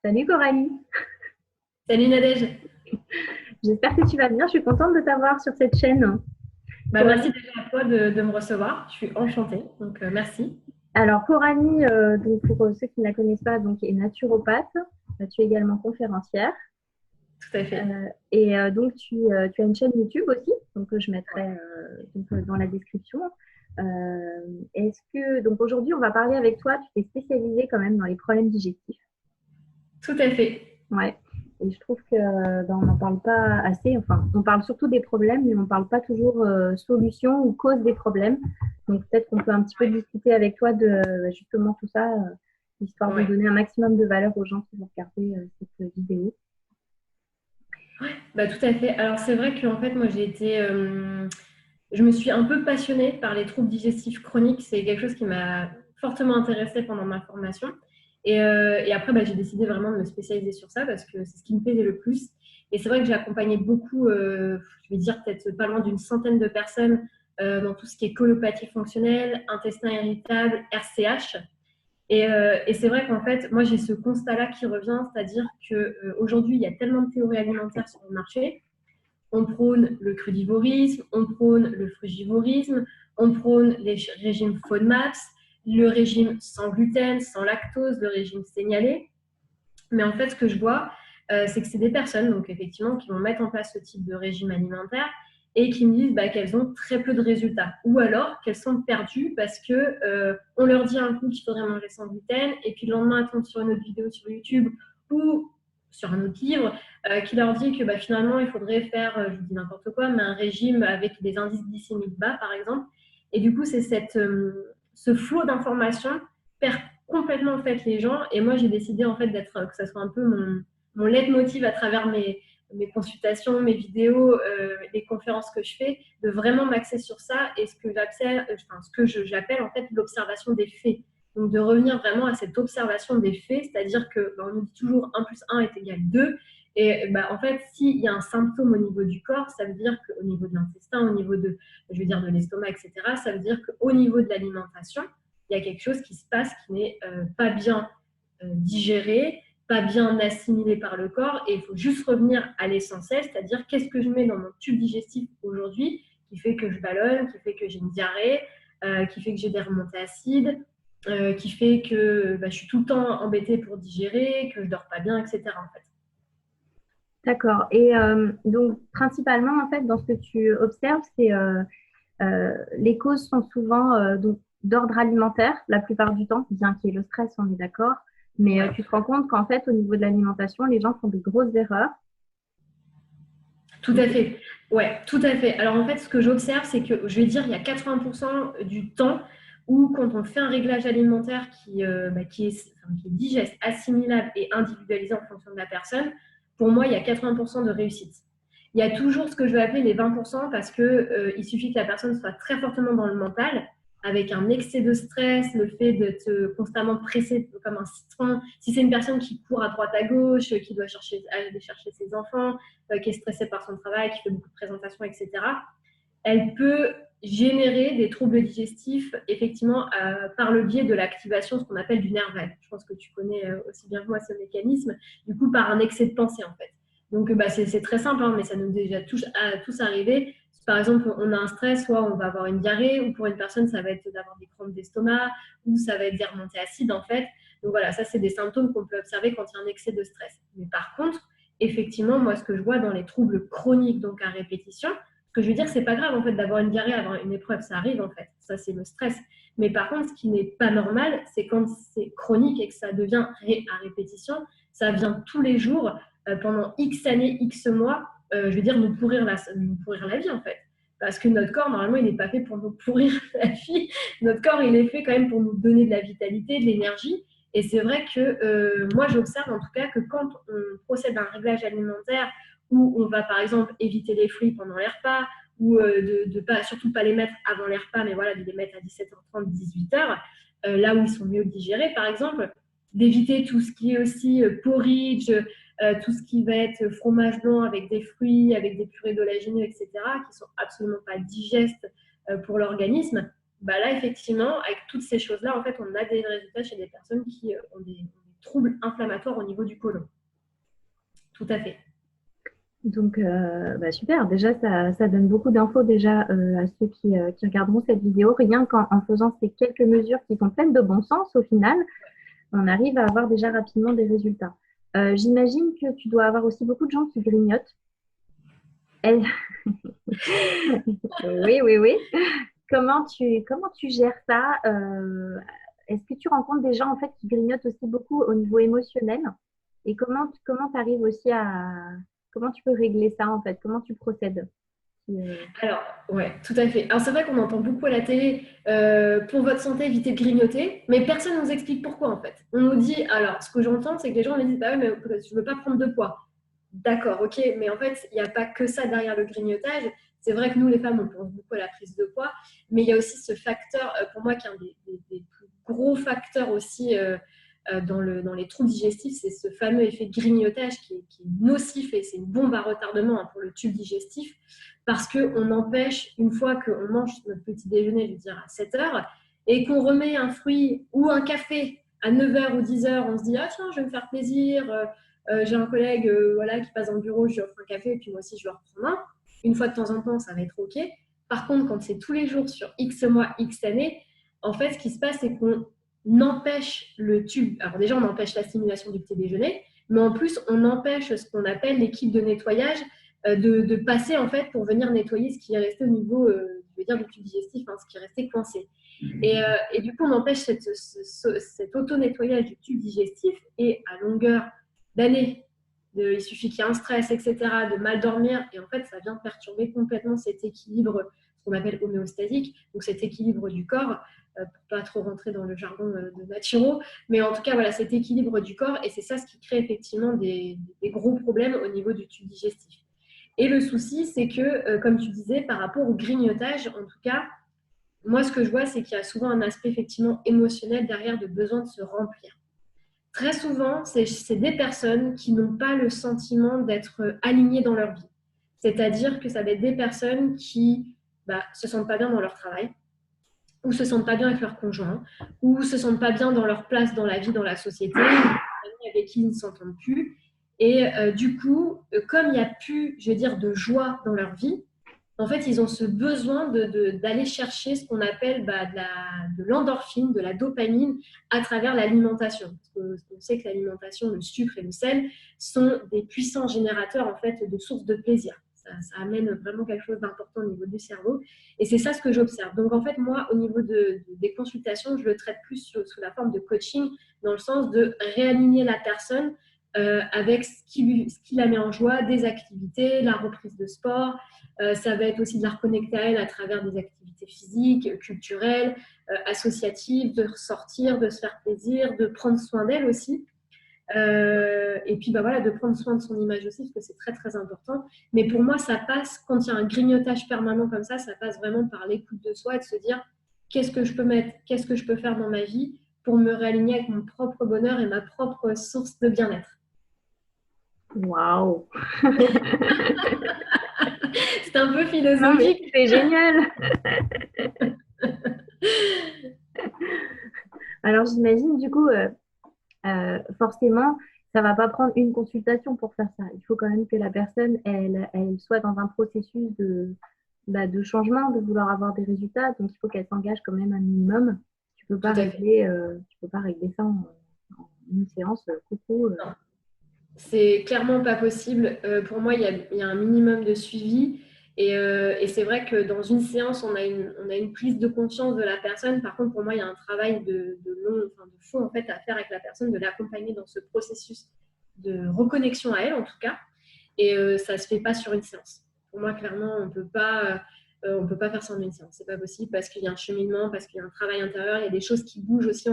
Salut Coralie, Salut Nadège. j'espère que tu vas bien. Je suis contente de t'avoir sur cette chaîne. Merci Coralie, déjà à toi de me recevoir. Je suis enchantée, donc merci. alors Coralie, donc pour ceux qui ne la connaissent pas, donc est naturopathe. Tu es également conférencière. Tout à fait. Donc tu as une chaîne YouTube aussi, donc je mettrai Ouais. dans la description. Est-ce que donc aujourd'hui on va parler avec toi. Tu t'es spécialisée quand même dans les problèmes digestifs. Tout à fait. Ouais. Et je trouve que on n'en parle pas assez. Enfin, on parle surtout des problèmes, mais on ne parle pas toujours solution ou cause des problèmes. Donc peut-être qu'on peut un petit peu discuter avec toi de justement tout ça, histoire de Ouais. donner un maximum de valeur aux gens qui vont regarder cette vidéo. Bah, tout à fait. Alors c'est vrai que en fait, moi je me suis un peu passionnée par les troubles digestifs chroniques. C'est quelque chose qui m'a fortement intéressée pendant ma formation. Et après, bah, j'ai décidé vraiment de me spécialiser sur ça parce que c'est ce qui me plaisait le plus. Et c'est vrai que j'ai accompagné beaucoup, je vais dire peut-être pas loin d'une centaine de personnes dans tout ce qui est colopathie fonctionnelle, intestin irritable, RCH. Et c'est vrai qu'en fait, moi, j'ai ce constat-là qui revient, c'est-à-dire qu'aujourd'hui, il y a tellement de théories alimentaires sur le marché. On prône le crudivorisme, on prône le frugivorisme, on prône les régimes FODMAPs, le régime sans gluten, sans lactose, le régime sénialé. Mais en fait, ce que je vois, c'est que c'est des personnes, donc effectivement, qui vont mettre en place ce type de régime alimentaire et qui me disent bah, qu'elles ont très peu de résultats. Ou alors qu'elles sont perdues parce que on leur dit un coup qu'il faudrait manger sans gluten et puis le lendemain, elles tombent sur une autre vidéo sur YouTube ou sur un autre livre qui leur dit que bah, finalement, il faudrait faire, je dis n'importe quoi, mais un régime avec des indices glycémiques bas, par exemple. Et du coup, c'est ce flot d'informations complètement en fait les gens. Et moi, j'ai décidé en fait d'être, que ça soit un peu mon leitmotiv à travers mes consultations, mes vidéos, les conférences que je fais, de vraiment m'axer sur ça et ce que j'appelle en fait l'observation des faits. Donc de revenir vraiment à cette observation des faits, c'est-à-dire que bah, on nous dit toujours 1 plus 1 est égal 2. Et bah, en fait, s'il y a un symptôme au niveau du corps, ça veut dire qu'au niveau de l'intestin, au niveau de, je veux dire, de l'estomac, etc., ça veut dire qu'au niveau de l'alimentation, il y a quelque chose qui se passe qui n'est pas bien digéré, pas bien assimilé par le corps. Et il faut juste revenir à l'essentiel, c'est-à-dire qu'est-ce que je mets dans mon tube digestif aujourd'hui qui fait que je ballonne, qui fait que j'ai une diarrhée, qui fait que j'ai des remontées acides, qui fait que bah, je suis tout le temps embêtée pour digérer, que je dors pas bien, etc. En fait. D'accord. Et donc principalement en fait dans ce que tu observes, c'est les causes sont souvent donc d'ordre alimentaire la plupart du temps, bien qu'il y ait le stress, on est d'accord. Mais Ouais. tu te rends compte qu'en fait, au niveau de l'alimentation, les gens font de grosses erreurs. Tout à fait. Ouais, tout à fait. Alors en fait, ce que j'observe, c'est que je vais dire, il y a 80% du temps où quand on fait un réglage alimentaire qui est digeste, assimilable et individualisé en fonction de la personne, pour moi, il y a 80% de réussite. Il y a toujours ce que je vais appeler les 20% parce que il suffit que la personne soit très fortement dans le mental, avec un excès de stress, le fait d'être constamment pressé comme un citron. Si c'est une personne qui court à droite à gauche, qui doit aller chercher ses enfants, qui est stressée par son travail, qui fait beaucoup de présentations, etc., elle peut générer des troubles digestifs, effectivement, par le biais de l'activation, ce qu'on appelle du nerf vague. Je pense que tu connais aussi bien que moi ce mécanisme, du coup, par un excès de pensée, en fait. Donc, bah, c'est très simple, hein, mais ça nous est déjà tous arrivé. Par exemple, on a un stress, soit on va avoir une diarrhée, ou pour une personne, ça va être d'avoir des crampes d'estomac, ou ça va être des remontées acides, en fait. Donc voilà, ça, c'est des symptômes qu'on peut observer quand il y a un excès de stress. Mais par contre, effectivement, moi, ce que je vois dans les troubles chroniques, donc à répétition, ce que je veux dire, c'est pas grave en fait d'avoir une diarrhée avant une épreuve, ça arrive en fait, ça c'est le stress. Mais par contre, ce qui n'est pas normal, c'est quand c'est chronique et que ça devient à répétition, ça vient tous les jours pendant X années, X mois, je veux dire nous pourrir la vie en fait. Parce que notre corps, normalement, il n'est pas fait pour nous pourrir la vie. Notre corps, il est fait quand même pour nous donner de la vitalité, de l'énergie. Et c'est vrai que moi, j'observe en tout cas que quand on procède à un réglage alimentaire où on va par exemple éviter les fruits pendant les repas, ou de pas, surtout pas les mettre avant les repas, mais voilà, de les mettre à 17h30, 18h, là où ils sont mieux digérés par exemple, d'éviter tout ce qui est aussi porridge, tout ce qui va être fromage blanc avec des fruits, avec des purées d'oléagineux, etc., qui sont absolument pas digestes pour l'organisme. Bah là, effectivement, avec toutes ces choses-là, en fait, on a des résultats chez des personnes qui ont des troubles inflammatoires au niveau du côlon. Tout à fait. Donc, super. Déjà, ça donne beaucoup d'infos déjà à ceux qui regarderont cette vidéo. Rien qu'en faisant ces quelques mesures qui sont pleines de bon sens, au final, on arrive à avoir déjà rapidement des résultats. J'imagine que tu dois avoir aussi beaucoup de gens qui grignotent. Oui, oui, oui. Comment tu gères ça? Est-ce que tu rencontres des gens en fait qui grignotent aussi beaucoup au niveau émotionnel? Et comment tu arrives aussi comment tu peux régler ça en fait? Comment tu procèdes? Alors, ouais, tout à fait. Alors, c'est vrai qu'on entend beaucoup à la télé, pour votre santé, évitez de grignoter, mais personne ne nous explique pourquoi, en fait. On nous dit, alors, ce que j'entends, c'est que les gens me disent, bah ouais, mais je ne veux pas prendre de poids. D'accord, ok, mais en fait, il n'y a pas que ça derrière le grignotage. C'est vrai que nous, les femmes, on pense beaucoup à la prise de poids, mais il y a aussi ce facteur, pour moi, qui est un des plus gros facteurs aussi dans les troubles digestifs, c'est ce fameux effet grignotage qui est nocif et c'est une bombe à retardement pour le tube digestif parce qu'on empêche, une fois qu'on mange notre petit déjeuner, je veux dire à 7 heures, et qu'on remet un fruit ou un café à 9 heures ou 10 heures, on se dit « Ah tiens, je vais me faire plaisir, j'ai un collègue voilà, qui passe dans le bureau, je lui offre un café et puis moi aussi je leur prends un. » Une fois de temps en temps, ça va être OK. Par contre, quand c'est tous les jours sur X mois, X années, en fait, ce qui se passe, c'est qu'on empêche le tube. Alors déjà, on empêche la stimulation du petit déjeuner, mais en plus, on empêche ce qu'on appelle l'équipe de nettoyage de passer en fait pour venir nettoyer ce qui est resté au niveau je veux dire, du tube digestif, ce qui est resté coincé. Et du coup, on empêche cet auto-nettoyage du tube digestif et à longueur d'année, il suffit qu'il y ait un stress, etc., de mal dormir, et en fait, ça vient perturber complètement cet équilibre, ce qu'on appelle homéostasique, donc cet équilibre du corps, pour pas trop rentrer dans le jargon de naturo, mais en tout cas, voilà, cet équilibre du corps, et c'est ça ce qui crée effectivement des gros problèmes au niveau du tube digestif. Et le souci, c'est que, comme tu disais, par rapport au grignotage, en tout cas, moi, ce que je vois, c'est qu'il y a souvent un aspect effectivement émotionnel derrière de besoin de se remplir. Très souvent, c'est des personnes qui n'ont pas le sentiment d'être alignées dans leur vie. C'est-à-dire que ça va être des personnes qui se sentent pas bien dans leur travail, ou se sentent pas bien avec leur conjoint, ou se sentent pas bien dans leur place dans la vie, dans la société, avec qui ils ne s'entendent plus. Et du coup, comme il n'y a plus, je veux dire, de joie dans leur vie, en fait, ils ont ce besoin d'aller chercher ce qu'on appelle de l'endorphine, de la dopamine à travers l'alimentation. Parce qu'on sait que l'alimentation, le sucre et le sel sont des puissants générateurs en fait, de sources de plaisir. Ça amène vraiment quelque chose d'important au niveau du cerveau. Et c'est ça ce que j'observe. Donc, en fait, moi, au niveau des consultations, je le traite plus sous la forme de coaching, dans le sens de réaligner la personne avec ce qui la met en joie, des activités, la reprise de sport. Ça va être aussi de la reconnecter à elle à travers des activités physiques, culturelles, associatives, de ressortir, de se faire plaisir, de prendre soin d'elle aussi. Et puis voilà, de prendre soin de son image aussi, parce que c'est très très important. Mais pour moi, ça passe, quand il y a un grignotage permanent comme ça passe vraiment par l'écoute de soi et de se dire qu'est-ce que je peux mettre, qu'est-ce que je peux faire dans ma vie pour me réaligner avec mon propre bonheur et ma propre source de bien-être. Waouh! C'est un peu philosophique. Non, c'est génial! Alors j'imagine du coup, forcément, ça ne va pas prendre une consultation pour faire ça. Il faut quand même que la personne, elle soit dans un processus de changement, de vouloir avoir des résultats. Donc il faut qu'elle s'engage quand même un minimum. Tu ne peux pas régler ça en une séance. Coucou. Non. C'est clairement pas possible. Pour moi, il y a un minimum de suivi. Et c'est vrai que dans une séance, on a une prise de conscience de la personne. Par contre, pour moi, il y a un travail de fond en fait, à faire avec la personne, de l'accompagner dans ce processus de reconnexion à elle, en tout cas. Et ça ne se fait pas sur une séance. Pour moi, clairement, on peut pas faire ça en une séance. C'est pas possible parce qu'il y a un cheminement, parce qu'il y a un travail intérieur. Il y a des choses qui bougent aussi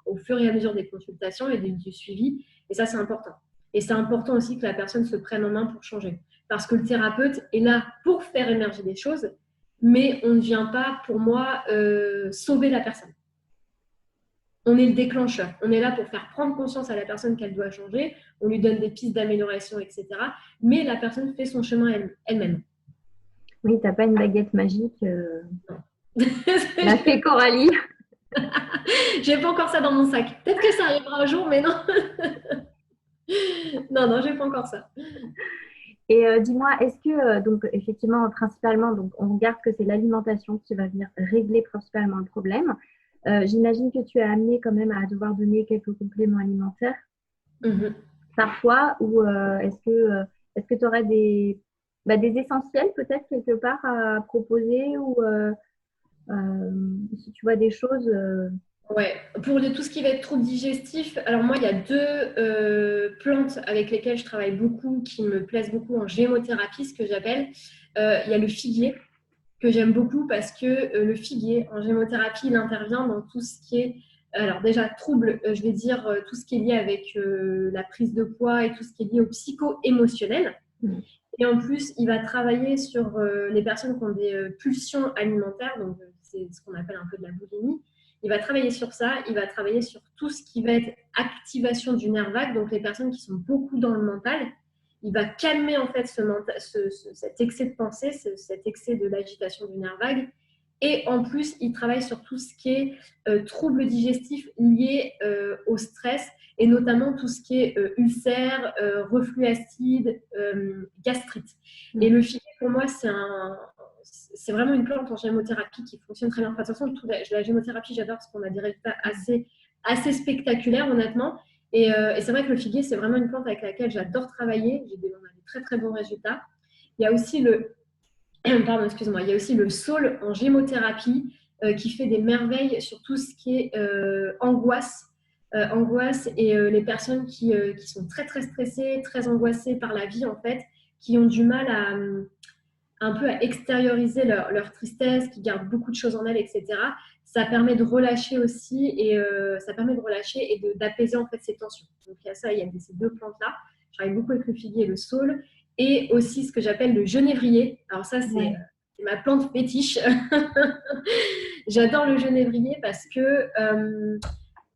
au fur et à mesure des consultations et du suivi. Et ça, c'est important. Et c'est important aussi que la personne se prenne en main pour changer. Parce que le thérapeute est là pour faire émerger des choses, mais on ne vient pas, pour moi, sauver la personne. On est le déclencheur. On est là pour faire prendre conscience à la personne qu'elle doit changer. On lui donne des pistes d'amélioration, etc. Mais la personne fait son chemin elle-même. Oui, tu n'as pas une baguette magique. Non. La fée Coralie. J'ai pas encore ça dans mon sac. Peut-être que ça arrivera un jour, mais non. Non, non, j'ai pas encore ça. Et dis-moi, est-ce que, donc effectivement, principalement, donc, on regarde que c'est l'alimentation qui va venir régler principalement le problème. J'imagine que tu es amené quand même à devoir donner quelques compléments alimentaires Mhm. parfois, ou est-ce que tu aurais des essentiels peut-être quelque part à proposer ou si tu vois des choses. Ouais, pour tout ce qui va être troubles digestifs, alors moi, il y a deux plantes avec lesquelles je travaille beaucoup, qui me plaisent beaucoup en gémothérapie, ce que j'appelle. Il y a le figuier, que j'aime beaucoup parce que le figuier, en gémothérapie, il intervient dans tout ce qui est, alors déjà, trouble, je vais dire tout ce qui est lié avec la prise de poids et tout ce qui est lié au psycho-émotionnel. Mm. Et en plus, il va travailler sur les personnes qui ont des pulsions alimentaires, donc c'est ce qu'on appelle un peu de la boulimie. Il va travailler sur ça, il va travailler sur tout ce qui va être activation du nerf vague, donc les personnes qui sont beaucoup dans le mental. Il va calmer en fait cet excès de pensée, cet excès de l'agitation du nerf vague. Et en plus, il travaille sur tout ce qui est troubles digestifs liés au stress et notamment tout ce qui est ulcère, reflux acide, gastrite. Et le figuier, pour moi, c'est vraiment une plante en gémothérapie qui fonctionne très bien. Enfin, de toute façon, la gémothérapie, j'adore parce qu'on a des résultats assez spectaculaires, honnêtement. Et c'est vrai que le figuier, c'est vraiment une plante avec laquelle j'adore travailler. On a des très, très bons résultats. Il y a aussi pardon, excuse-moi, il y a aussi le saule en gémothérapie qui fait des merveilles sur tout ce qui est angoisse et les personnes qui sont très très stressées, très angoissées par la vie en fait, qui ont du mal à un peu à extérioriser leur tristesse, qui gardent beaucoup de choses en elles, etc. Ça permet de relâcher aussi et ça permet de relâcher et d'apaiser en fait ces tensions. Donc il y a ça, il y a ces deux plantes-là. Je travaille beaucoup avec le figuier et le saule et aussi ce que j'appelle le genévrier. Alors ça, Ouais. c'est ma plante fétiche. J'adore le genévrier parce que,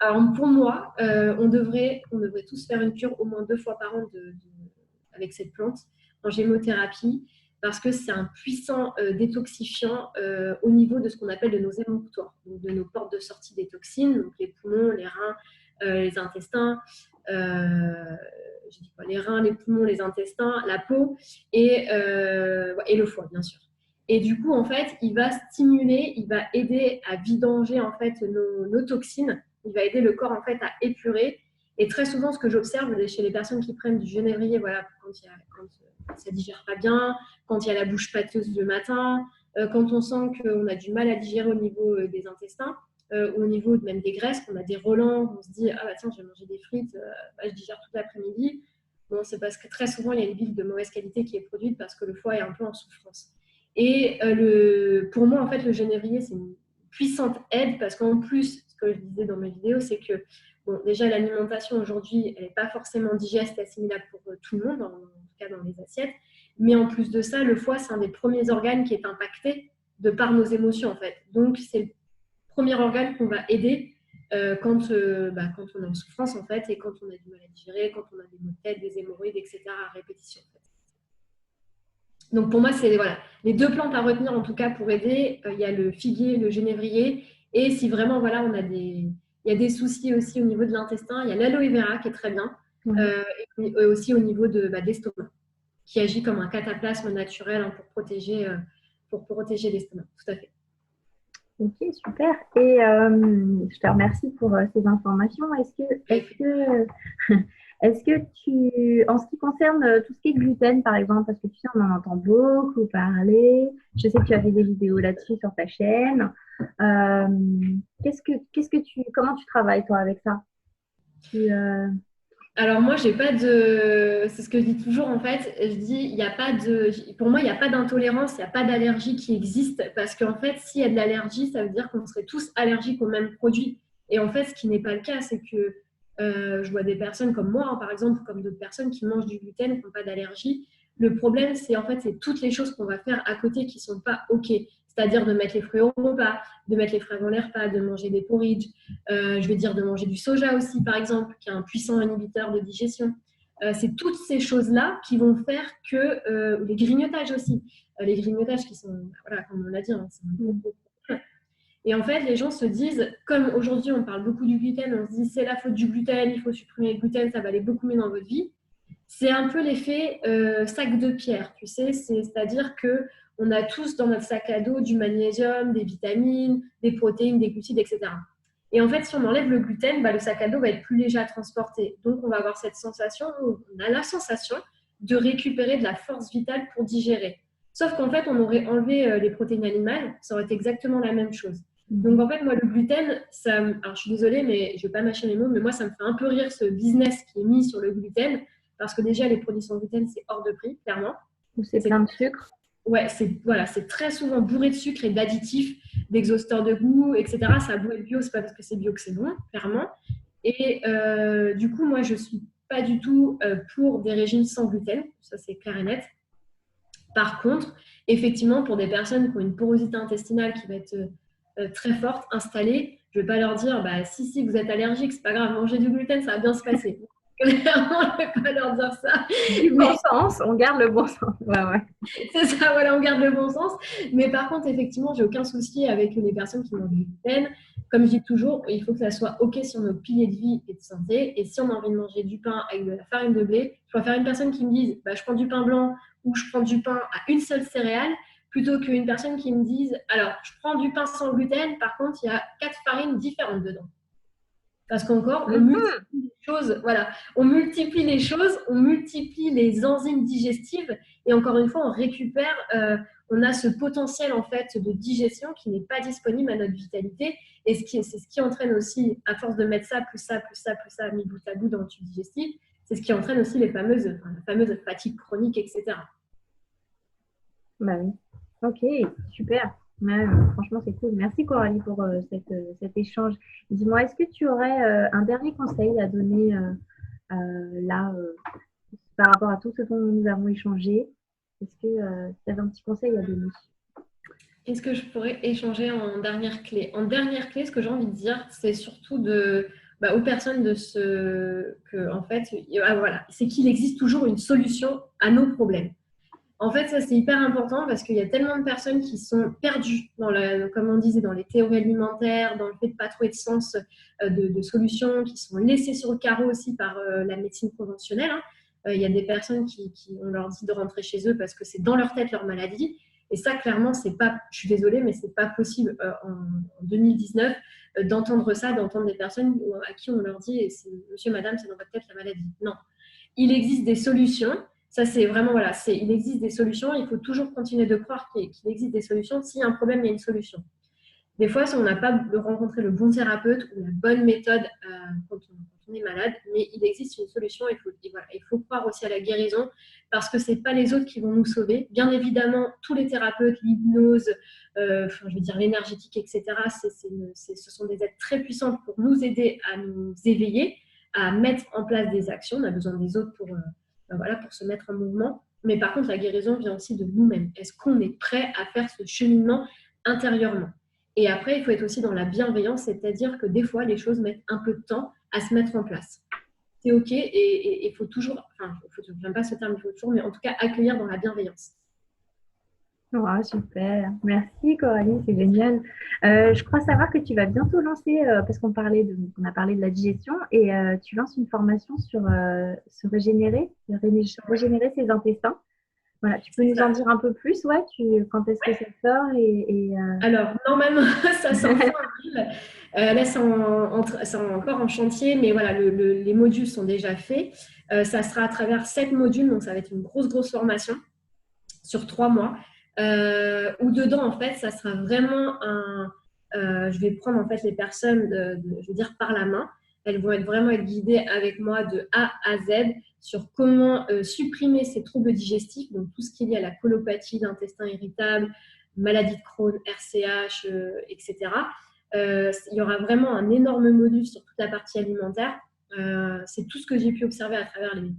alors pour moi, on devrait tous faire une cure au moins 2 fois par an avec cette plante en gémothérapie parce que c'est un puissant détoxifiant au niveau de ce qu'on appelle de nos émonctoires, donc de nos portes de sortie des toxines, donc les poumons, les reins, les intestins, je dis quoi, les reins, les poumons, les intestins, la peau et le foie, bien sûr. Et du coup, en fait, il va stimuler, il va aider à vidanger en fait nos toxines. Il va aider le corps en fait à épurer. Et très souvent, ce que j'observe chez les personnes qui prennent du genévrier, voilà, quand ça digère pas bien, quand il y a la bouche pâteuse le matin, quand on sent qu'on a du mal à digérer au niveau des intestins, au niveau même des graisses, qu'on a des relents, on se dit ah bah tiens, j'ai mangé des frites, bah, je digère toute l'après-midi. Bon, c'est parce que très souvent il y a une bile de mauvaise qualité qui est produite parce que le foie est un peu en souffrance. Et pour moi, en fait, le genévrier, c'est une puissante aide parce qu'en plus, ce que je disais dans mes vidéos, c'est que bon, déjà l'alimentation aujourd'hui, elle n'est pas forcément digeste et assimilable pour tout le monde, en tout cas dans les assiettes. Mais en plus de ça, le foie, c'est un des premiers organes qui est impacté de par nos émotions, en fait. Donc, c'est le premier organe qu'on va aider quand on est en souffrance, en fait, et quand on a du mal à digérer, quand on a des maux de tête, des hémorroïdes, etc., à répétition. En fait. Donc, pour moi, c'est voilà, les deux plantes à retenir, en tout cas, pour aider. Il y a le figuier, le genévrier. Et si vraiment, voilà, il y a des soucis aussi au niveau de l'intestin, il y a l'aloe vera qui est très bien. Ouais. Et aussi au niveau de l'estomac, qui agit comme un cataplasme naturel hein, pour protéger l'estomac. Tout à fait. Ok, super. Et je te remercie pour ces informations. Est-ce que en ce qui concerne tout ce qui est gluten, par exemple, parce que tu sais, on en entend beaucoup parler. Je sais que tu as fait des vidéos là-dessus sur ta chaîne. Euh, comment tu travailles toi avec ça? Tu, Alors moi, j'ai pas de... C'est ce que je dis toujours en fait. Je dis, il y a pas de... Pour moi, il n'y a pas d'intolérance, il n'y a pas d'allergie qui existe. Parce qu'en fait, s'il y a de l'allergie, ça veut dire qu'on serait tous allergiques aux mêmes produits. Et en fait, ce qui n'est pas le cas, c'est que je vois des personnes comme moi, hein, par exemple, comme d'autres personnes qui mangent du gluten, qui n'ont pas d'allergie. Le problème, c'est en fait, c'est toutes les choses qu'on va faire à côté qui sont pas OK. C'est-à-dire de mettre les fruits au repas, de mettre les fruits dans les repas, de manger des porridge, je vais dire de manger du soja aussi, par exemple, qui est un puissant inhibiteur de digestion. C'est toutes ces choses-là qui vont faire que les grignotages aussi, les grignotages qui sont, voilà, comme on l'a dit, hein, c'est un gros problème. Et en fait, les gens se disent, comme aujourd'hui on parle beaucoup du gluten, on se dit c'est la faute du gluten, il faut supprimer le gluten, ça va aller beaucoup mieux dans votre vie. C'est un peu l'effet sac de pierre, tu sais, c'est-à-dire que on a tous dans notre sac à dos du magnésium, des vitamines, des protéines, des glucides, etc. Et en fait, si on enlève le gluten, bah, le sac à dos va être plus léger à transporter. Donc, on va avoir cette sensation, on a la sensation de récupérer de la force vitale pour digérer. Sauf qu'en fait, on aurait enlevé les protéines animales, ça aurait été exactement la même chose. Donc, en fait, moi, le gluten, alors je suis désolée, mais je ne vais pas mâcher mes mots, mais moi, ça me fait un peu rire ce business qui est mis sur le gluten, parce que déjà, les produits sans gluten, c'est hors de prix, clairement. Ou c'est plein de sucre. Ouais, c'est très souvent bourré de sucre et d'additifs, d'exhausteurs de goût, etc. Ça a beau être bio, c'est pas parce que c'est bio que c'est bon, clairement. Et du coup, moi, je suis pas du tout pour des régimes sans gluten, ça c'est clair et net. Par contre, effectivement, pour des personnes qui ont une porosité intestinale qui va être très forte, installée, je ne vais pas leur dire, bah, si, vous êtes allergique, c'est pas grave, mangez du gluten, ça va bien se passer. Clairement, je ne vais pas leur dire ça. Du bon sens, on garde le bon sens. Ouais, ouais. C'est ça, voilà, on garde le bon sens. Mais par contre, effectivement, j'ai aucun souci avec les personnes qui mangent du gluten. Comme je dis toujours, il faut que ça soit OK sur nos piliers de vie et de santé. Et si on a envie de manger du pain avec de la farine de blé, je préfère une personne qui me dise bah, je prends du pain blanc ou je prends du pain à une seule céréale plutôt qu'une personne qui me dise alors, je prends du pain sans gluten, par contre, il y a 4 farines différentes dedans. Parce qu'encore, on multiplie les choses, voilà, on multiplie les choses, on multiplie les enzymes digestives et encore une fois, on récupère, on a ce potentiel en fait de digestion qui n'est pas disponible à notre vitalité et c'est ce qui entraîne aussi, à force de mettre ça, plus ça, plus ça, plus ça, mis bout à bout dans le tube digestif, c'est ce qui entraîne aussi la fameuse fatigue chronique, etc. Bah oui. Ok, super. Ouais, franchement, c'est cool. Merci Coralie pour cet échange. Dis-moi, est-ce que tu aurais un dernier conseil à donner là par rapport à tout ce dont nous avons échangé? Est-ce que tu avais un petit conseil à donner? Qu'est-ce que je pourrais échanger en dernière clé? En dernière clé, ce que j'ai envie de dire, c'est surtout aux personnes en fait, voilà, c'est qu'il existe toujours une solution à nos problèmes. En fait, ça, c'est hyper important parce qu'il y a tellement de personnes qui sont perdues, comme on disait, dans les théories alimentaires, dans le fait de ne pas trouver de sens de solutions, qui sont laissées sur le carreau aussi par la médecine conventionnelle. Hein. Il y a des personnes on leur dit de rentrer chez eux parce que c'est dans leur tête leur maladie. Et ça, clairement, c'est pas, je suis désolée, mais c'est pas possible en 2019 d'entendre ça, d'entendre des personnes à qui on leur dit monsieur, madame, c'est dans votre tête la maladie. Non. Il existe des solutions. Ça, c'est vraiment, voilà, il existe des solutions. Il faut toujours continuer de croire qu'il existe des solutions. S'il y a un problème, il y a une solution. Des fois, on n'a pas rencontré le bon thérapeute ou la bonne méthode quand on est malade, mais il existe une solution. Il faut croire aussi à la guérison parce que ce n'est pas les autres qui vont nous sauver. Bien évidemment, tous les thérapeutes, l'hypnose, je veux dire l'énergétique, etc., ce sont des aides très puissantes pour nous aider à nous éveiller, à mettre en place des actions. On a besoin des autres pour se mettre en mouvement. Mais par contre, la guérison vient aussi de nous-mêmes. Est-ce qu'on est prêt à faire ce cheminement intérieurement? Et après, il faut être aussi dans la bienveillance, c'est-à-dire que des fois, les choses mettent un peu de temps à se mettre en place. C'est OK et il faut toujours, j'aime pas ce terme, il faut toujours, mais en tout cas, accueillir dans la bienveillance. Oh, super. Merci Coralie, c'est génial. Je crois savoir que tu vas bientôt lancer, parce on a parlé de la digestion, et tu lances une formation sur se régénérer, régénérer ses intestins. Voilà, tu peux nous en dire un peu plus, ouais, quand est-ce que ça sort Alors, normalement, ça sort fin avril. Là, c'est encore en chantier, mais voilà, les modules sont déjà faits. Ça sera à travers 7 modules, donc ça va être une grosse formation sur 3 mois. Où dedans, en fait, ça sera vraiment je vais prendre en fait les personnes, je veux dire, par la main. Elles vont vraiment être guidées avec moi de A à Z sur comment supprimer ces troubles digestifs, donc tout ce qui est lié à la colopathie, l'intestin irritable, maladie de Crohn, RCH, etc. Il y aura vraiment un énorme module sur toute la partie alimentaire. C'est tout ce que j'ai pu observer à travers les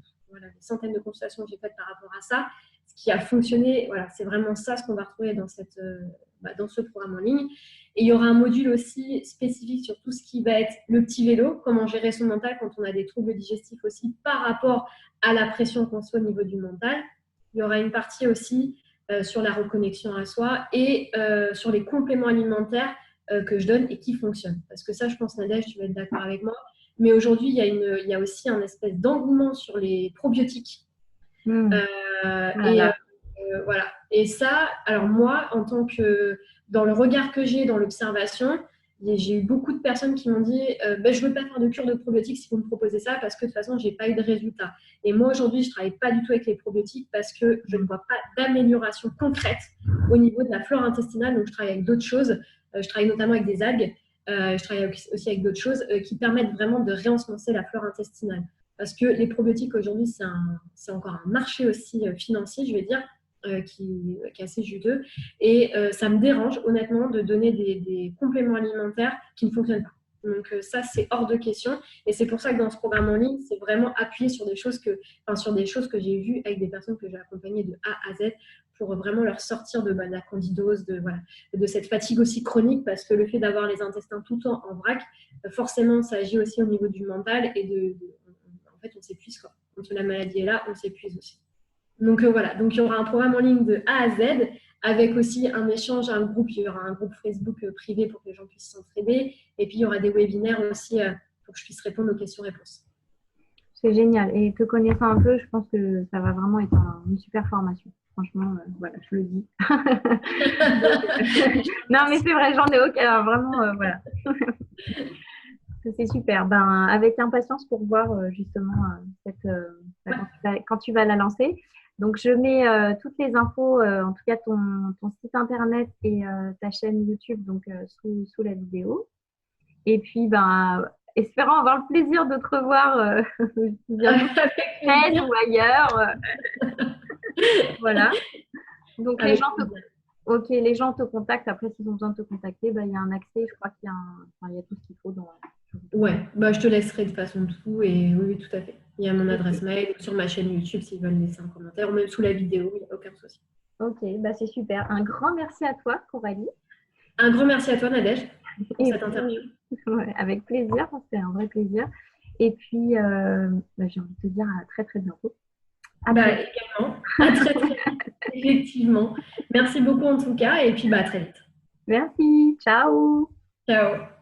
centaines de consultations que j'ai faites par rapport à ça. Ce qui a fonctionné, voilà, c'est vraiment ça ce qu'on va retrouver dans ce programme en ligne. Et il y aura un module aussi spécifique sur tout ce qui va être le petit vélo, comment gérer son mental quand on a des troubles digestifs aussi par rapport à la pression qu'on soit au niveau du mental. Il y aura une partie aussi sur la reconnexion à soi et sur les compléments alimentaires que je donne et qui fonctionnent. Parce que ça, je pense, Nadège, tu vas être d'accord avec moi. Mais aujourd'hui, il y a aussi un espèce d'engouement sur les probiotiques. Voilà. Voilà. Et ça, alors moi, en tant que dans le regard que j'ai, dans l'observation, j'ai eu beaucoup de personnes qui m'ont dit ben, je ne veux pas faire de cure de probiotiques si vous me proposez ça parce que de toute façon, je n'ai pas eu de résultat. Et moi, aujourd'hui, je ne travaille pas du tout avec les probiotiques parce que je ne vois pas d'amélioration concrète au niveau de la flore intestinale. Donc, je travaille avec d'autres choses. Je travaille notamment avec des algues. Je travaille aussi avec d'autres choses qui permettent vraiment de réensemencer la flore intestinale. Parce que les probiotiques, aujourd'hui, c'est encore un marché aussi financier, je vais dire, qui est assez juteux. Et ça me dérange, honnêtement, de donner des compléments alimentaires qui ne fonctionnent pas. Donc ça, c'est hors de question. Et c'est pour ça que dans ce programme en ligne, c'est vraiment appuyé sur des choses sur des choses que j'ai vues avec des personnes que j'ai accompagnées de A à Z pour vraiment leur sortir de la candidose, de cette fatigue aussi chronique, parce que le fait d'avoir les intestins tout le temps en vrac, forcément, ça agit aussi au niveau du mental et en fait, on s'épuise quoi. Quand la maladie est là, on s'épuise aussi. Donc voilà, donc il y aura un programme en ligne de A à Z avec aussi un échange, un groupe, il y aura un groupe Facebook privé pour que les gens puissent s'entraider et puis il y aura des webinaires aussi pour que je puisse répondre aux questions-réponses. C'est génial. Et te connaissant un peu, je pense que ça va vraiment être une super formation. Franchement, voilà, je le dis. Non, mais c'est vrai, j'en ai aucun. Vraiment, voilà. C'est super. Ben, avec impatience pour voir justement quand tu vas la lancer. Donc, je mets toutes les infos, en tout cas ton site internet et ta chaîne YouTube donc, sous la vidéo. Et puis, ben, espérons avoir le plaisir de te revoir bientôt ou ailleurs. Voilà. Donc, les gens te contactent. Après, s'ils ont besoin de te contacter, ben, il y a un accès. Je crois qu'il y a tout ce qu'il faut dans. Ouais, bah, je te laisserai de toute façon tout. Et oui, tout à fait. Il y a mon adresse mail sur ma chaîne YouTube s'ils veulent laisser un commentaire ou même sous la vidéo, il n'y a aucun souci. Ok, bah c'est super. Un grand merci à toi, Coralie. Un grand merci à toi, Nadège, pour cette interview. Ouais, avec plaisir, c'est un vrai plaisir. Et puis, j'ai envie de te dire à très très bientôt. Également, à très très vite, effectivement. Merci beaucoup en tout cas, et puis à très vite. Merci, ciao. Ciao.